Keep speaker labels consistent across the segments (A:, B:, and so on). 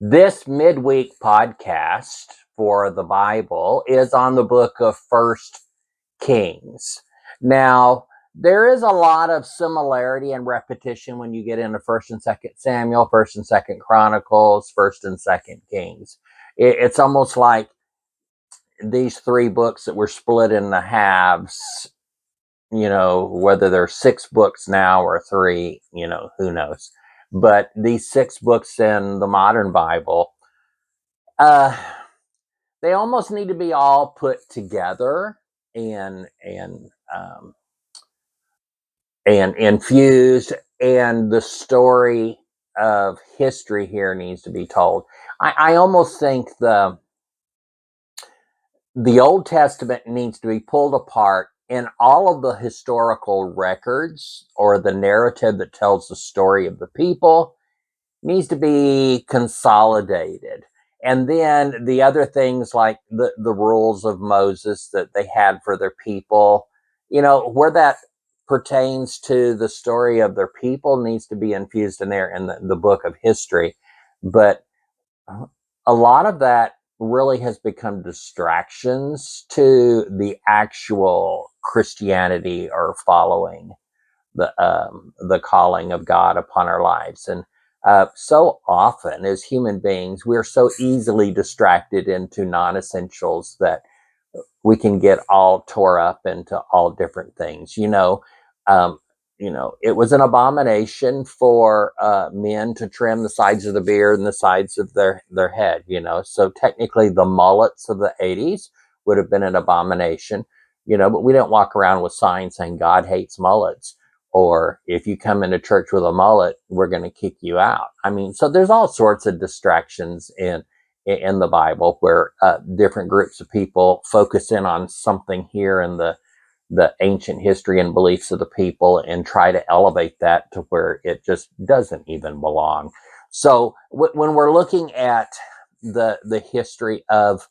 A: This midweek podcast for the Bible is on the book of First Kings. Now, there is a lot of similarity and repetition when you get into First and Second Samuel, First and Second Chronicles, First and Second Kings. It's almost like these three books that were split into halves, whether there's 6 books now or 3, who knows. But these 6 books in the modern Bible, uh, they almost need to be all put together um, and infused, and the story of history here needs to be told. I almost think the Old Testament needs to be pulled apart, and all of the historical records or the narrative that tells the story of the people needs to be consolidated. And then the other things like the rules of Moses that they had for their people, where that pertains to the story of their people needs to be infused in there in the book of history. But a lot of that really has become distractions to the actual Christianity or following the calling of God upon our lives. And so often as human beings, we're so easily distracted into non-essentials that we can get all tore up into all different things. Um, it was an abomination for men to trim the sides of the beard and the sides of their head. So technically, the mullets of the '80s would have been an abomination. But we don't walk around with signs saying God hates mullets, or if you come into church with a mullet, we're going to kick you out. I mean, so there's all sorts of distractions in the Bible where different groups of people focus in on something here in the ancient history and beliefs of the people and try to elevate that to where it just doesn't even belong. So when we're looking at the history of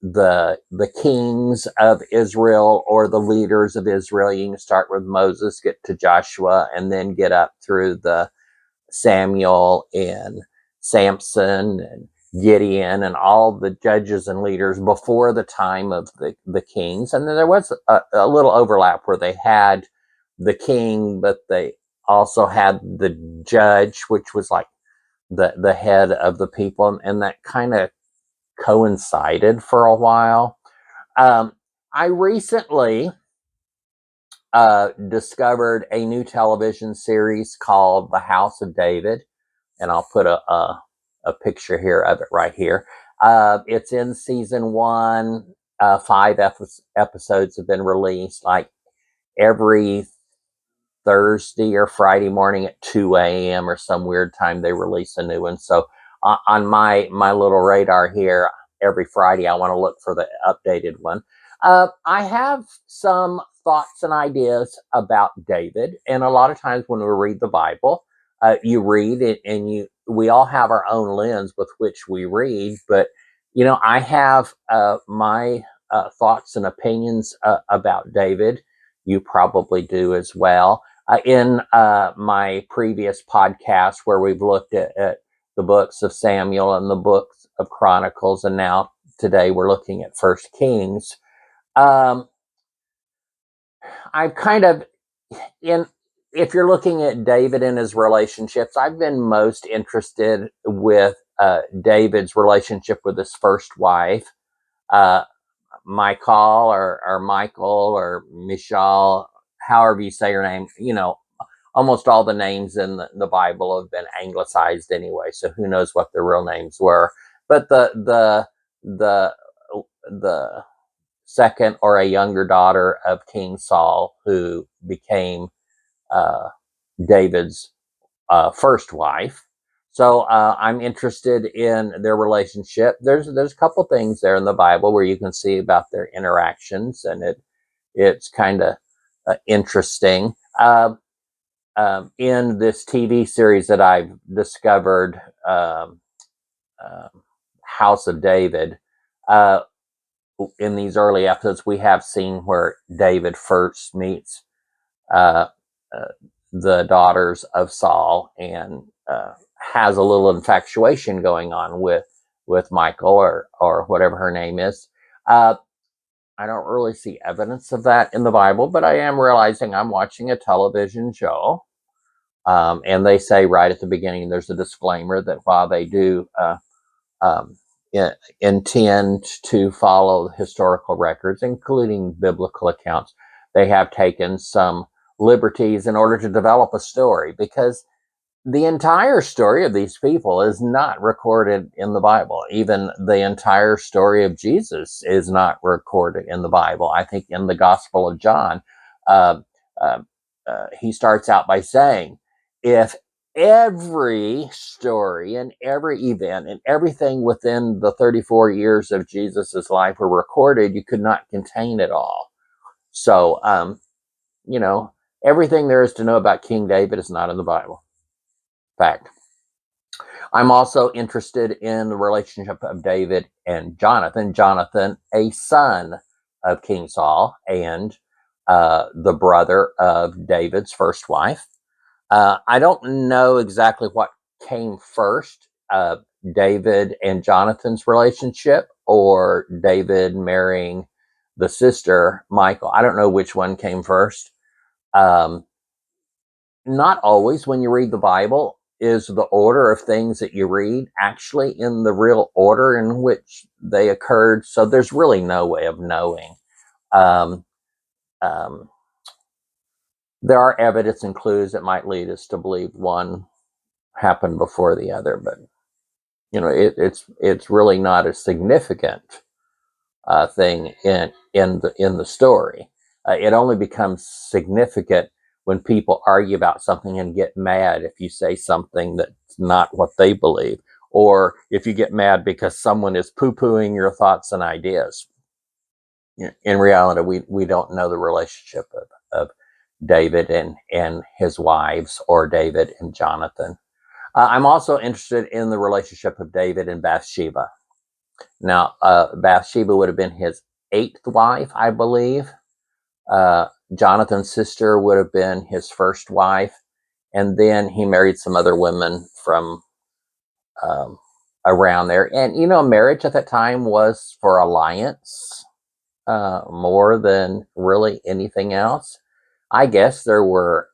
A: the kings of Israel or the leaders of Israel, you can start with Moses, get to Joshua, and then get up through the Samuel and Samson and Gideon and all the judges and leaders before the time of the kings. And then there was a little overlap where they had the king, but they also had the judge, which was like the head of the people. And that kind of coincided for a while. I recently discovered a new television series called The House of David, and I'll put a picture here of it right here. It's in season 1. 5 episodes have been released, like every Thursday or Friday morning at 2 a.m. or some weird time they release a new one. So on my little radar here, every Friday I want to look for the updated one. I have some thoughts and ideas about David, and a lot of times when we read the Bible, you read it, and we all have our own lens with which we read. But I have my thoughts and opinions about David. You probably do as well. In my previous podcast, where we've looked at the books of Samuel and the books of Chronicles, and now today we're looking at First Kings. I've kind of in if you're looking at David and his relationships, I've been most interested with David's relationship with his first wife, uh, Michal or Michael or Michal, however you say her name. Almost all the names in the Bible have been anglicized anyway, so who knows what their real names were. But the second or a younger daughter of King Saul, who became uh, David's first wife. So I'm interested in their relationship. There's a couple things there in the Bible where you can see about their interactions, and it's kind of interesting. In this TV series that I've discovered, uh, House of David, uh, in these early episodes, we have seen where David first meets uh, uh, the daughters of Saul, and has a little infatuation going on with Michael or whatever her name is. I don't really see evidence of that in the Bible, but I am realizing I'm watching a television show. And they say right at the beginning, there's a disclaimer that while they do um, intend to follow historical records, including biblical accounts, they have taken some liberties in order to develop a story, because the entire story of these people is not recorded in the Bible. Even the entire story of Jesus is not recorded in the Bible. I think in the Gospel of John, uh, uh, he starts out by saying, if every story and every event and everything within the 34 years of Jesus's life were recorded, you could not contain it all. So, you know, everything there is to know about King David is not in the Bible. Fact. I'm also interested in the relationship of David and Jonathan. Jonathan, a son of King Saul and the brother of David's first wife. I don't know exactly what came first, David and Jonathan's relationship, or David marrying the sister, Michael. I don't know which one came first. Um, Not always, when you read the Bible, is the order of things that you read actually in the real order in which they occurred. So there's really no way of knowing. Um, um, there are evidence and clues that might lead us to believe one happened before the other, but it's really not a significant thing in the story. It only becomes significant when people argue about something and get mad if you say something that's not what they believe, or if you get mad because someone is poo-pooing your thoughts and ideas. In reality, we don't know the relationship of David and his wives, or David and Jonathan. I'm also interested in the relationship of David and Bathsheba. Now, Bathsheba would have been his eighth wife, I believe. Jonathan's sister would have been his first wife. And then he married some other women from um, around there. And, marriage at that time was for alliance more than really anything else. I guess there were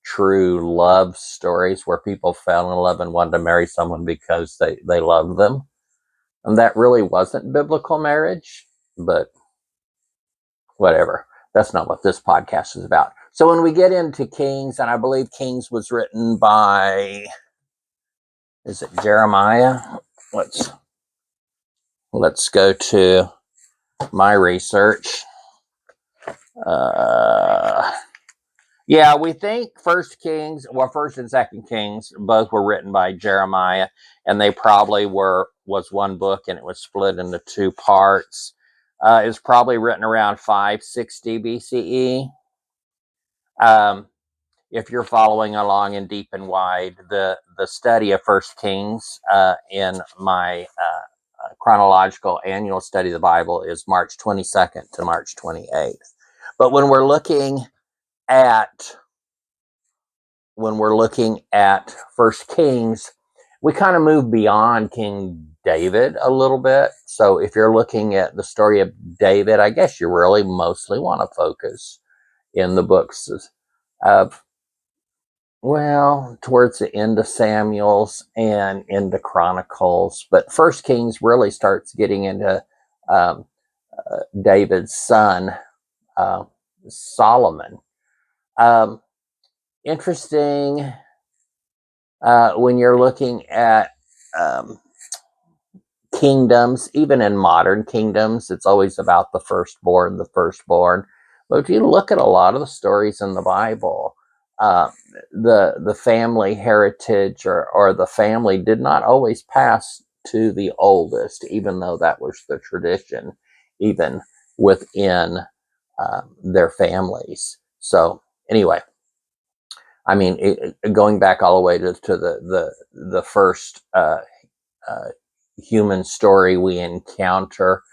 A: true love stories where people fell in love and wanted to marry someone because they loved them. And that really wasn't biblical marriage, but whatever. That's not what this podcast is about. So when we get into Kings, and I believe Kings was written by, is it Jeremiah? Let's go to my research. Yeah, we think First and Second Kings both were written by Jeremiah, and they probably was one book, and it was split into two parts. It was probably written around 560 BCE. If you're following along in Deep and Wide, the study of First Kings in my chronological annual study of the Bible is March 22nd to March 28th. But when we're looking at First Kings, we kind of move beyond King David a little bit. So if you're looking at the story of David, I guess you really mostly want to focus in the books of, well, towards the end of Samuel's and into Chronicles. But First Kings really starts getting into um, David's son, uh, Solomon. Interesting when you're looking at um, kingdoms, even in modern kingdoms, it's always about the firstborn. But if you look at a lot of the stories in the Bible, uh, the family heritage or the family did not always pass to the oldest, even though that was the tradition, even within their families. So anyway, I mean, going back all the way to the first human story we encounter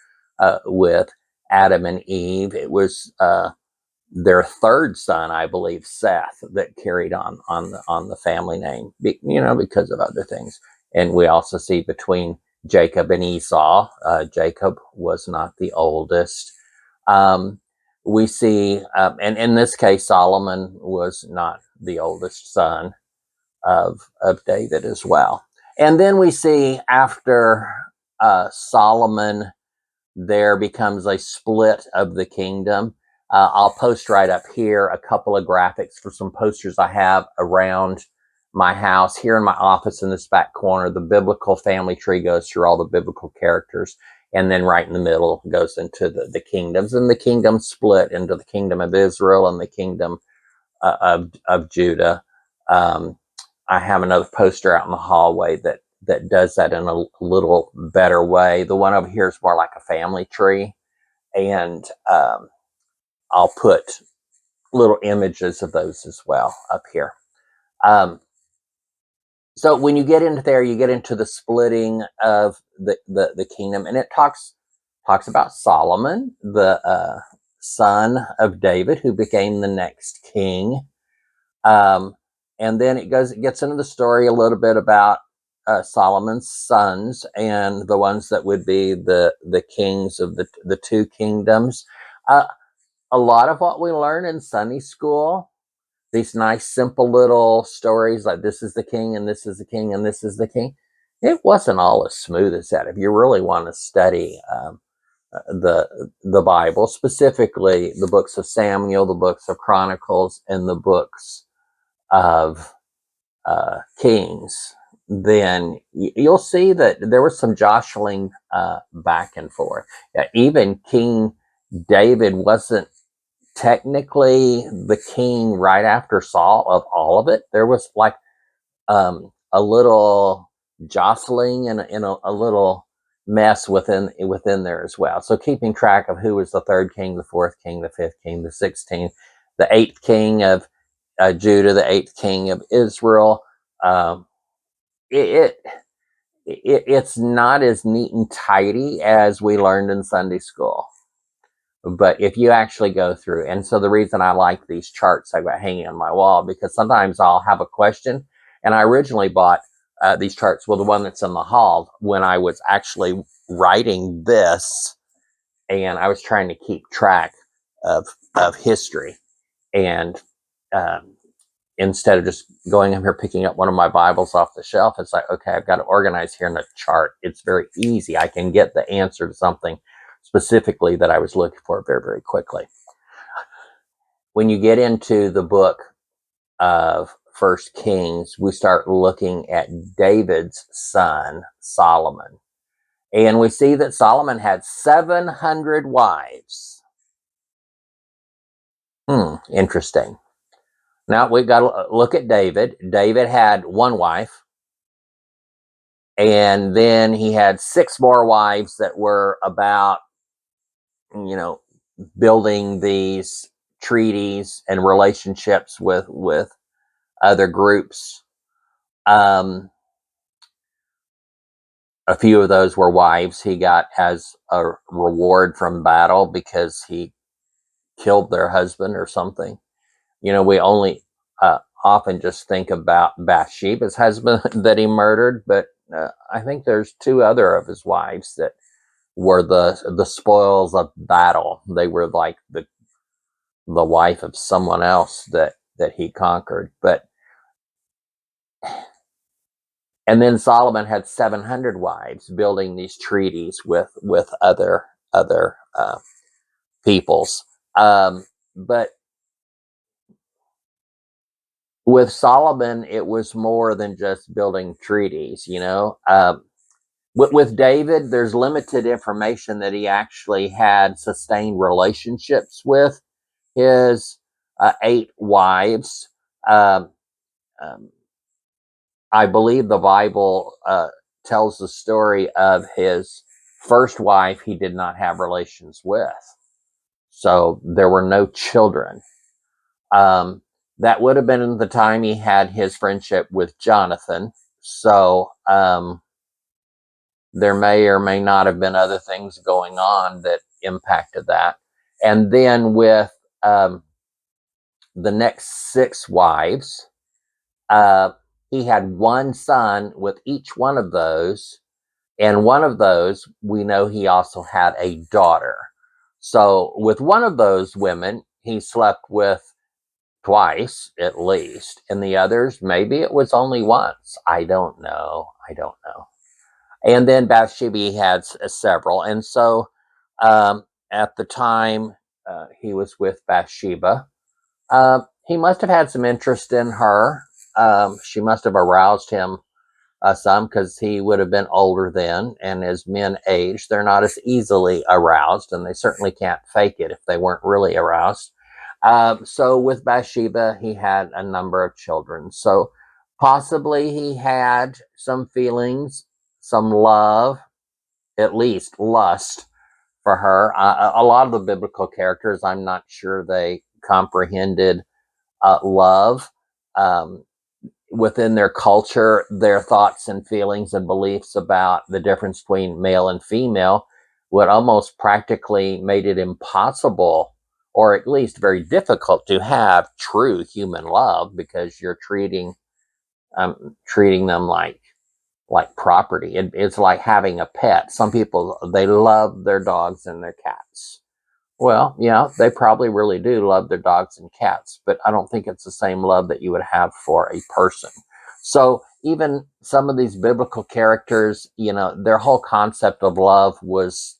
A: with Adam and Eve, it was their third son, I believe, Seth, that carried on the family name, because of other things. And we also see between Jacob and Esau, Jacob was not the oldest. We see, and in this case, Solomon was not the oldest son of David as well. And then we see after Solomon, there becomes a split of the kingdom. I'll post right up here a couple of graphics for some posters I have around my house. Here in my office in this back corner, the biblical family tree goes through all the biblical characters. And then right in the middle goes into the kingdoms. And the kingdom split into the kingdom of Israel and the kingdom of Judah. I have another poster out in the hallway that does that in a little better way. The one over here is more like a family tree. And I'll put little images of those as well up here. So when you get into there, you get into the splitting of the kingdom, and it talks about Solomon, the son of David, who became the next king. And then it gets into the story a little bit about Solomon's sons and the ones that would be the kings of the two kingdoms. A lot of what we learn in Sunday school, these nice simple little stories like this is the king and this is the king and this is the king, it wasn't all as smooth as that. If you really want to study the Bible, specifically the books of Samuel, the books of Chronicles, and the books of Kings, then you'll see that there was some jostling back and forth. Even King David wasn't technically the king right after Saul of all of it. There was like a little jostling and a little mess within there as well. So keeping track of who was the third king, the fourth king, the fifth king, the 16th, the eighth king of Judah, the eighth king of Israel. It's not as neat and tidy as we learned in Sunday school. But if you actually go through, and so the reason I like these charts I've got hanging on my wall, because sometimes I'll have a question, and I originally bought these charts, well, the one that's in the hall, when I was actually writing this, and I was trying to keep track of history, and instead of just going up here picking up one of my Bibles off the shelf, it's like, okay, I've got to organize here in a chart. It's very easy. I can get the answer to something specifically that I was looking for very, very quickly. When you get into the book of First Kings, we start looking at David's son, Solomon. And we see that Solomon had 700 wives. Interesting. Now we've got to look at David. David had one wife, and then he had 6 more wives that were about, building these treaties and relationships with other groups. A few of those were wives he got as a reward from battle because he killed their husband or something. We only often just think about Bathsheba's husband that he murdered, but I think there's 2 other of his wives that were the spoils of battle. They were like the wife of someone else that he conquered. And then Solomon had 700 wives, building these treaties with other peoples. But with Solomon, it was more than just building treaties. With David, there's limited information that he actually had sustained relationships with his 8 wives. I believe the Bible tells the story of his first wife he did not have relations with. So there were no children. That would have been the time he had his friendship with Jonathan. So there may or may not have been other things going on that impacted that. And then with the next 6 wives. He had one son with each one of those, and one of those we know he also had a daughter. So with one of those women, he slept with twice at least, and the others, maybe it was only once. I don't know. And then Bathsheba had several, and so at the time he was with Bathsheba, he must have had some interest in her. She must have aroused him some, because he would have been older then, and as men age, they're not as easily aroused, and they certainly can't fake it if they weren't really aroused. So with Bathsheba, he had a number of children. So possibly he had some feelings, some love, at least lust for her. A lot of the biblical characters, I'm not sure they comprehended love. Within their culture, their thoughts and feelings and beliefs about the difference between male and female would almost practically made it impossible, or at least very difficult, to have true human love, because you're treating them like property. It's like having a pet. Some people, they love their dogs and their cats. Well, yeah, they probably really do love their dogs and cats, but I don't think it's the same love that you would have for a person. So even some of these biblical characters, their whole concept of love was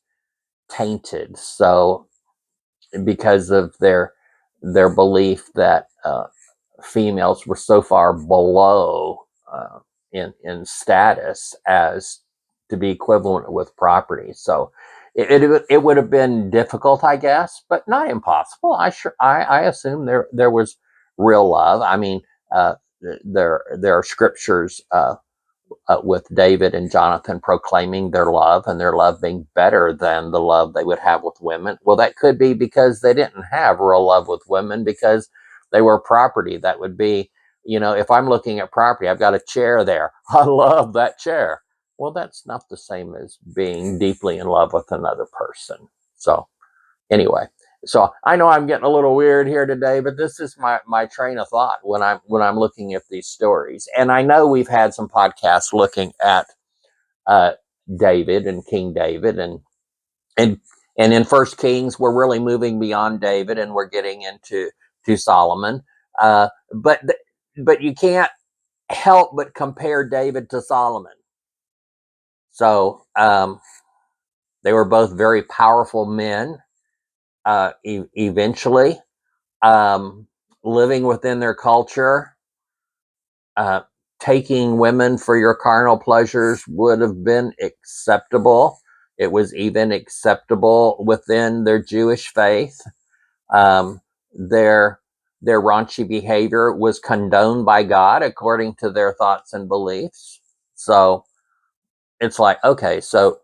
A: tainted. So because of their belief that females were so far below in status as to be equivalent with property. So it would have been difficult, I guess, but not impossible. I assume there was real love. I mean, there are scriptures with David and Jonathan proclaiming their love, and their love being better than the love they would have with women. Well, that could be because they didn't have real love with women, because they were property. That would be, if I'm looking at property, I've got a chair there. I love that chair. Well, that's not the same as being deeply in love with another person. So anyway, so I know I'm getting a little weird here today, but this is my train of thought when I'm looking at these stories. And I know we've had some podcasts looking at uh, David and King David, and in First Kings we're really moving beyond David, and we're getting into Solomon. But you can't help but compare David to Solomon. So they were both very powerful men. Eventually, um, living within their culture, uh, taking women for your carnal pleasures would have been acceptable. It was even acceptable within their Jewish faith. Um, their their raunchy behavior was condoned by God according to their thoughts and beliefs. So it's like, okay, so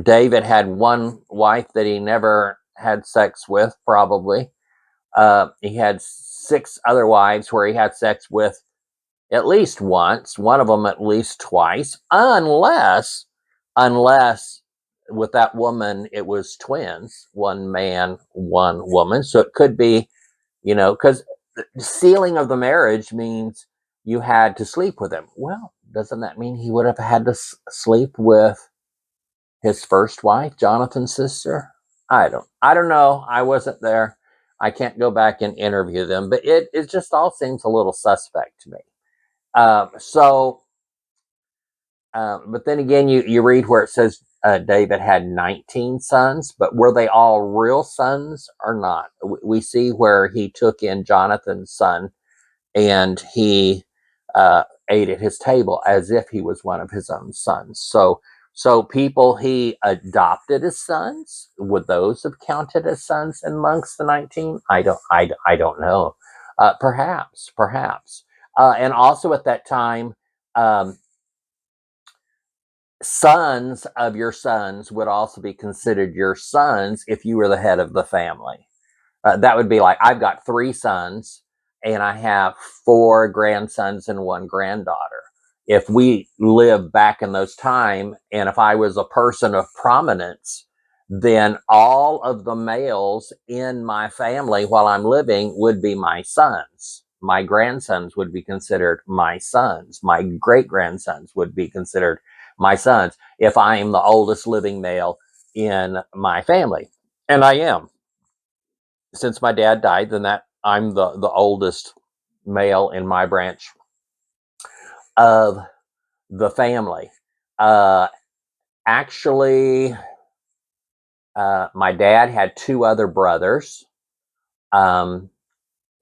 A: David had one wife that he never had sex with, probably. He had 6 other wives where he had sex with at least once, one of them at least twice, unless with that woman it was twins, one man, one woman. So it could be, because the sealing of the marriage means you had to sleep with him. Well, doesn't that mean he would have had to sleep with his first wife, Jonathan's sister? I don't know. I wasn't there. I can't go back and interview them, but it just all seems a little suspect to me. So, but then again, you read where it says David had 19 sons, but were they all real sons or not? We see where he took in Jonathan's son, and he ate at his table as if he was one of his own sons. So people he adopted as sons, would those have counted as sons amongst the 19? I don't know. Perhaps. And also at that time, um, sons of your sons would also be considered your sons if you were the head of the family. That would be like, I've got 3 sons and I have 4 grandsons and 1 granddaughter. If we live back in those time, and if I was a person of prominence, then all of the males in my family while I'm living would be my sons. My grandsons would be considered my sons. My great grandsons would be considered my sons if I am the oldest living male in my family. And I am. Since my dad died, then that I'm the oldest male in my branch of the family. Uh, actually, my dad had two other brothers. Um,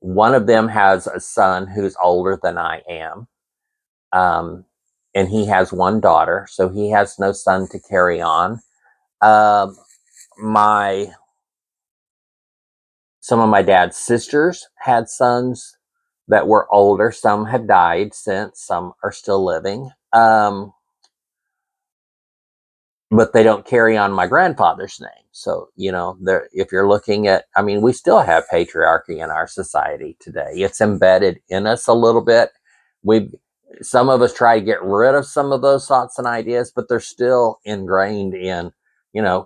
A: one of them has a son who's older than I am. And he has one daughter, so he has no son to carry on. Um, my Some of my dad's sisters had sons that were older. Some have died since. Some are still living. But they don't carry on my grandfather's name. So, if you're looking at, I mean, we still have patriarchy in our society today. It's embedded in us a little bit. We, some of us try to get rid of some of those thoughts and ideas, but they're still ingrained in,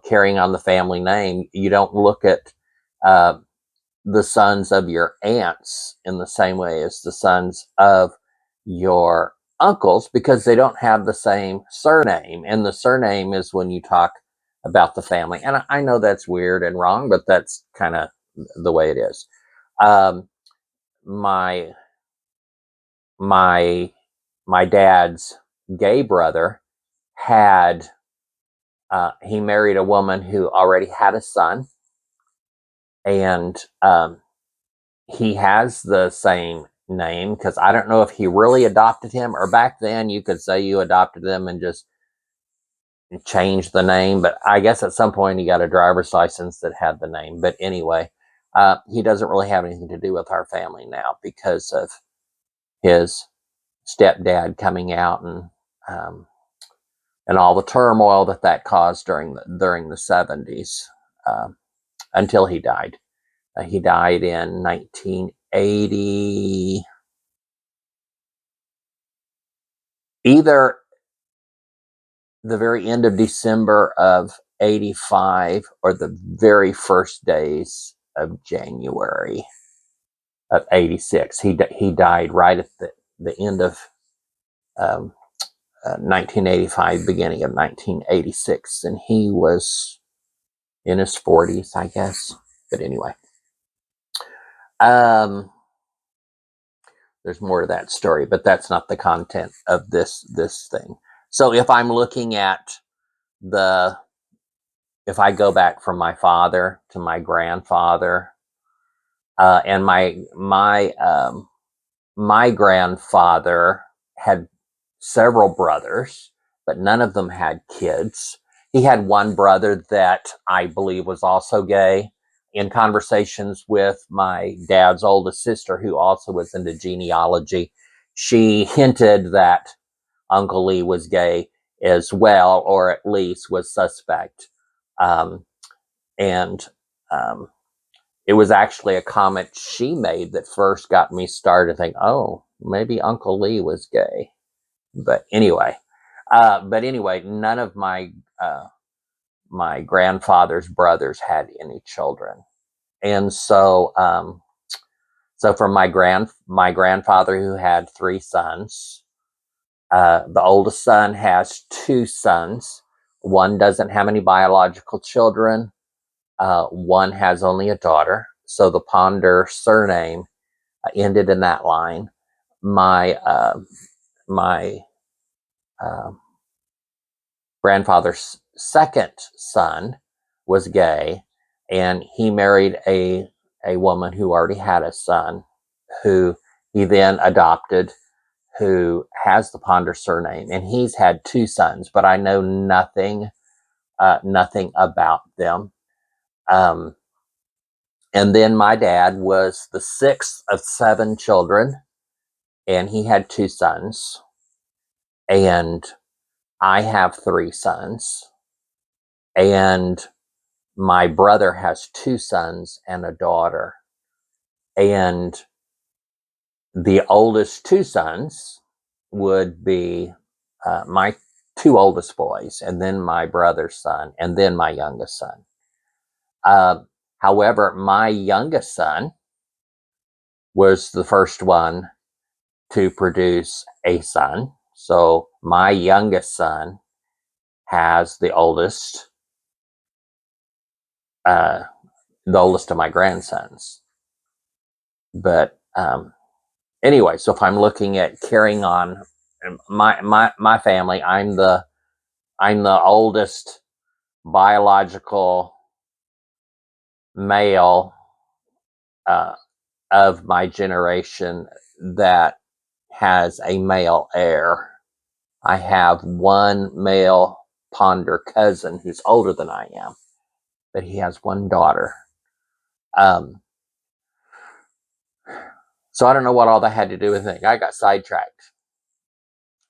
A: carrying on the family name. You don't look at uh, the sons of your aunts in the same way as the sons of your uncles because they don't have the same surname. And the surname is when you talk about the family. And I know that's weird and wrong, but that's kind of the way it is. Um, my my my dad's gay brother had he married a woman who already had a son, and he has the same name because I don't know if he really adopted him or back then you could say you adopted him and just changed the name. But I guess at some point he got a driver's license that had the name. But anyway, he doesn't really have anything to do with our family now because of his stepdad coming out um, and all the turmoil that caused during the 70s until he died. He died in 1980. Either the very end of December of 85 or the very first days of January of 86. He died right at the end of um, 1985, beginning of 1986. And he was in his 40s, I guess. But anyway, um, there's more to that story, but that's not the content of this thing. So if I'm looking at if I go back from my father to my grandfather, and my grandfather had several brothers, but none of them had kids. He had one brother that I believe was also gay. In conversations with my dad's oldest sister, who also was into genealogy, she hinted that Uncle Lee was gay as well, or at least was suspect. Um, and um, It was actually a comment she made that first got me started to think, oh, maybe Uncle Lee was gay. But anyway, none of my grandfather's brothers had any children, and so from my grandfather who had three sons, the oldest son has two sons. One doesn't have any biological children. One has only a daughter. So the Ponder surname ended in that line. My uh, grandfather's second son was gay, and he married a woman who already had a son, who he then adopted, who has the Ponder surname, and he's had two sons, but I know nothing about them. Um, and then my dad was the sixth of seven children, and he had two sons, and I have three sons, and my brother has two sons and a daughter. And the oldest two sons would be my two oldest boys, and then my brother's son, and then my youngest son. However, my youngest son was the first one to produce a son. So my youngest son has the oldest of my grandsons. But anyway, so if I'm looking at carrying on my family, I'm the oldest biological male of my generation that has a male heir. I have one male Ponder cousin who's older than I am, but he has one daughter. So I don't know what all that had to do with it. I got sidetracked.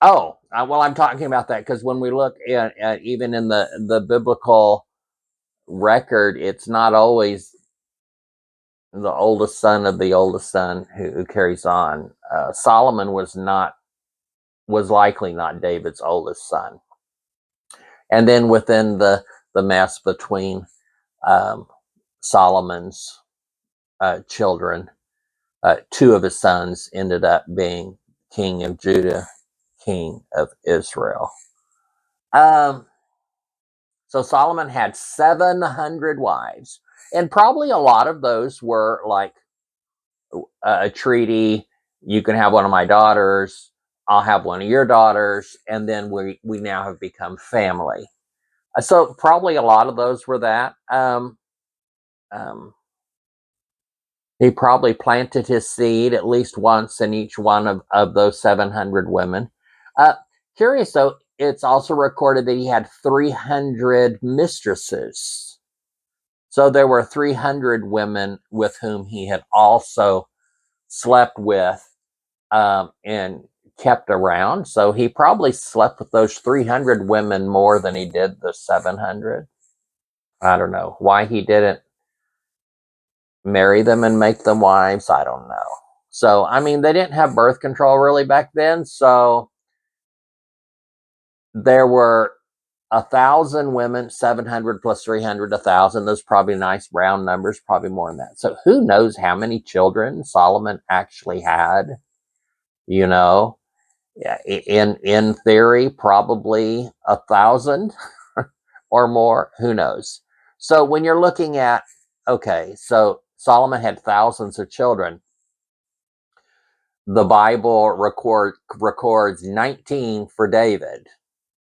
A: Oh, well, I'm talking about that because when we look at even in the biblical record, it's not always the oldest son of the oldest son who carries on. Solomon was likely not David's oldest son. And then within the mess between Solomon's children, two of his sons ended up being King of Judah, King of Israel. So Solomon had 700 wives, and probably a lot of those were like a treaty. You can have one of my daughters, I'll have one of your daughters, and then we now have become family. So probably a lot of those were that. He probably planted his seed at least once in each one of those 700 women. Curious though, it's also recorded that he had 300 mistresses. So there were 300 women with whom he had also slept with and kept around. So he probably slept with those 300 women more than he did the 700. I don't know why he didn't marry them and make them wives. I don't know. So, I mean, they didn't have birth control really back then. So there were 1,000 women, 700 plus 300, 1,000. Those probably nice round numbers, probably more than that. So who knows how many children Solomon actually had? You know, in theory, probably 1,000 or more. Who knows? So when you're looking at, okay, so Solomon had thousands of children. The Bible records 19 for David.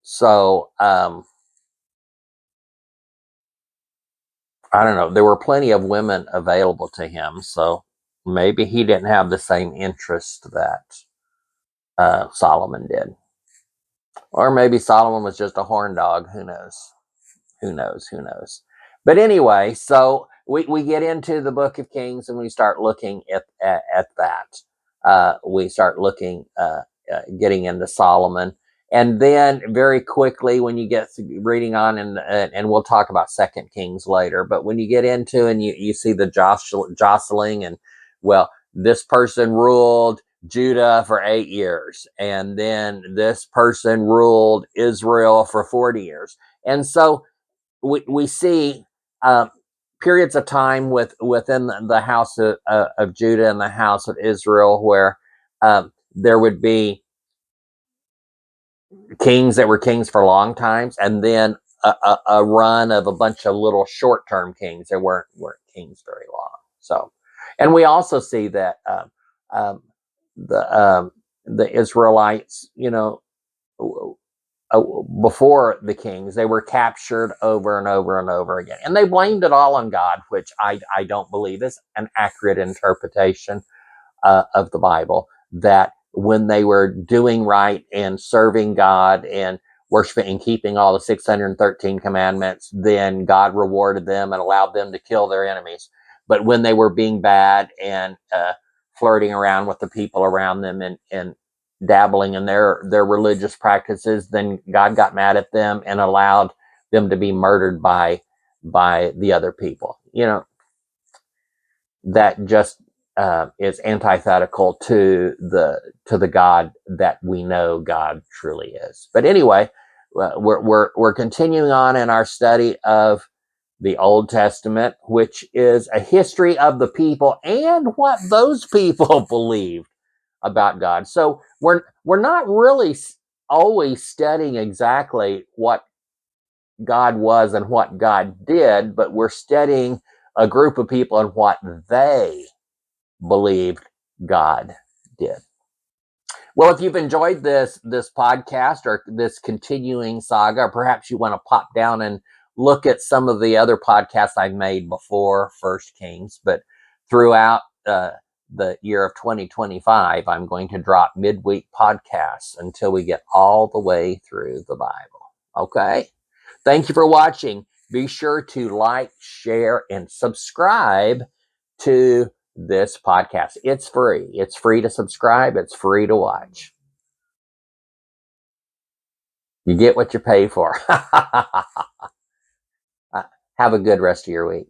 A: So I don't know. There were plenty of women available to him, so maybe he didn't have the same interest that Solomon did, or maybe Solomon was just a horn dog. Who knows? Who knows? Who knows? But anyway, so we get into the Book of Kings and we start looking at that. We start looking, getting into Solomon. And then very quickly, when you get reading on, and we'll talk about Second Kings later, but when you get into and you see the jostling, and well, this person ruled Judah for 8 years, and then this person ruled Israel for 40 years. And so we see periods of time within the house of Judah and the house of Israel where there would be kings that were kings for long times, and then a run of a bunch of little short-term kings that weren't kings very long. So, and we also see that the Israelites, before the kings, they were captured over and over and over again, and they blamed it all on God, which I don't believe is an accurate interpretation of the Bible. That when they were doing right and serving God and worshiping and keeping all the 613 commandments, then God rewarded them and allowed them to kill their enemies. But when they were being bad and flirting around with the people around them and dabbling in their religious practices, then God got mad at them and allowed them to be murdered by the other people. That just is antithetical to the God that we know God truly is. But anyway, we're continuing on in our study of the Old Testament, which is a history of the people and what those people believed about God. So we're not really always studying exactly what God was and what God did, but we're studying a group of people and what they believed God did. Well, if you've enjoyed this podcast or this continuing saga, or perhaps you want to pop down and look at some of the other podcasts I've made before First Kings, but throughout the year of 2025, I'm going to drop midweek podcasts until we get all the way through the Bible. Okay? Thank you for watching. Be sure to like, share, and subscribe to this podcast. It's free. It's free to subscribe. It's free to watch. You get what you pay for. Have a good rest of your week.